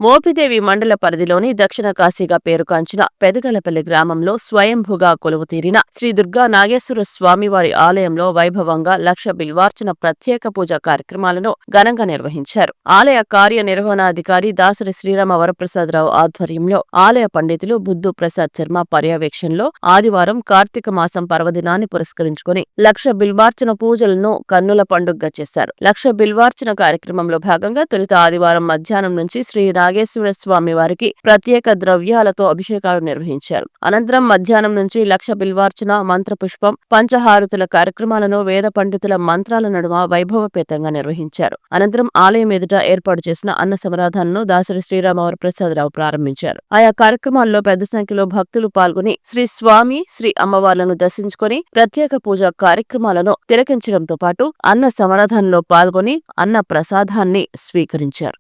మోపిదేవి మండల పరిధిలోని దక్షిణ కాశీగా పేరుగాంచిన పెదగలపల్లి గ్రామంలో స్వయంభుగా కొలువుతీరిన శ్రీ దుర్గా నాగేశ్వర స్వామివారి ఆలయంలో వైభవంగా లక్ష బిల్వార్చన ప్రత్యేక పూజా కార్యక్రమాలను ఘనంగా నిర్వహించారు. ఆలయ కార్యనిర్వహణాధికారి దాసరి శ్రీరామ వరప్రసాదరావు ఆధ్వర్యంలో ఆలయ పండితులు బుద్ధు ప్రసాద్ శర్మ పర్యవేక్షణలో ఆదివారం కార్తీక మాసం పర్వదినాన్ని పురస్కరించుకుని లక్ష బిల్వార్చన పూజలను కన్నుల పండుగగా చేశారు. లక్ష బిల్వార్చన కార్యక్రమంలో భాగంగా తొలుత ఆదివారం మధ్యాహ్నం నుంచి శ్రీ నాగేశ్వర స్వామి వారికి ప్రత్యేక ద్రవ్యాలతో అభిషేకాలు నిర్వహించారు. అనంతరం మధ్యాహ్నం నుంచి లక్ష బిల్వార్చన, మంత్రపుష్పం, పంచహారతుల కార్యక్రమాలను వేద పండితుల మంత్రాల నడుమ వైభవపేతంగా నిర్వహించారు. అనంతరం ఆలయం ఎదుట ఏర్పాటు చేసిన అన్న సమారాధనను దాసరి శ్రీరామవర ప్రసాదరావు ప్రారంభించారు. ఆయా కార్యక్రమాల్లో పెద్ద సంఖ్యలో భక్తులు పాల్గొని శ్రీ స్వామి, శ్రీ అమ్మవార్లను దర్శించుకుని ప్రత్యేక పూజా కార్యక్రమాలను తిలకించడంతో పాటు అన్న సమారాధనలో పాల్గొని అన్న ప్రసాదాన్ని స్వీకరించారు.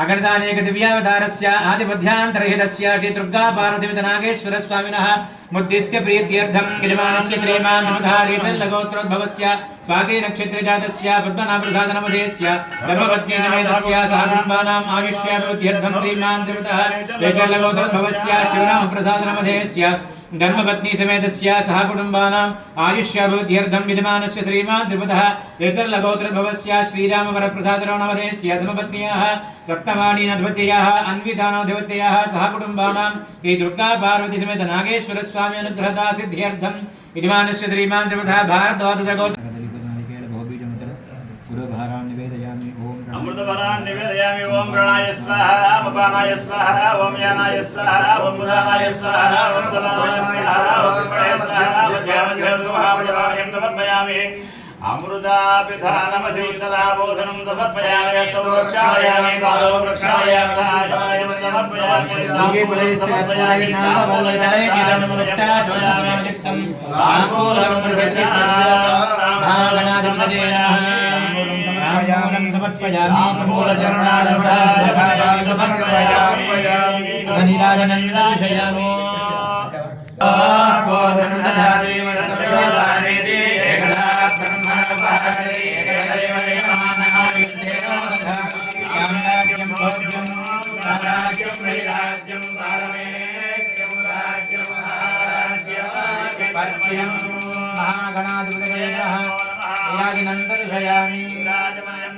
अगणितानेक दिव्यावतारस्य आदिमध्यान्तरहितस्य श्री दुर्गा पार्वतीमित नागेश्वर स्वामिनः मुद्दिश्य प्रीत्यर्थं यजमानस्य त्रिमान्धारीचल्लगोत्रोद्भवस्य स्वाति नक्षत्रजातस्य पद्मनाभप्रसादनमधेस्य धर्मपत्नी समेतस्य सहकुटुम्बानाम् आयुष्याभिवृद्ध्यर्थं त्रिमान्त्रिमितः चल्लगोत्रोद्भवस्य शिवरामप्रसादनमधेस्य धर्मपत्नी समेतस्य सहकुटुम्बानाम् आयुष्याभिवृद्ध्यर्थं यजमानस्य त्रिमान्त्रिमितः चल्लगोत्रोद्भवस्य श्रीरामवरप्रसादनमधेस्य धर्मपत्न्याः रत्नवाणीनधिपत्ययाः अन्वितानाधिपत्ययाः सहकुटुम्बानां श्री दुर्गा पार्वती समेत नागेश्वर स्वामी अनुग्रहता सिद्ध्यर्थं यजमानस्य श्रीमान्त्रिमतः भारद्वादशगोत्र निवेदयामि ओम अमृतफलान् निवेदयामि ओम प्राणाय स्वाहा अपानाय स्वाहा ओम यानाय स्वाहा ओम उदानाय स्वाहा ओम तमाय स्वाहा ओम प्रलय स्वाहा ओम ज्ञानदेव स्वाहा समर्पयामि अमृतापिधानमसीतलाभूषणं समर्पयामि अर्थोक्षायामि कालो प्रक्षायामि समर्पयामि नागे बलेस्याय नामवलय निरनुक्ता जोनामयुक्तं आकूलं प्रत्यक्षागणाधिपतेनः समर्पयामि मूलचरणारम्भाय समर्पयामि धनिराजनन्दविषयामि आकोदनदधाति मत्तव्यसानेति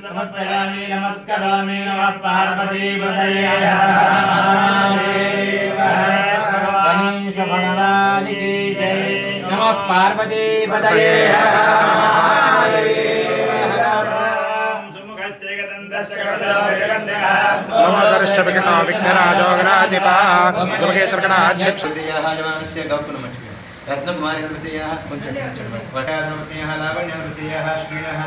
समर्पयामि नमस्करोमि नमः पार्वतीपतये गणेश भगवान् की जय नमः पार्वतीपतये रत्नकुमारी लावण्य श्रीनः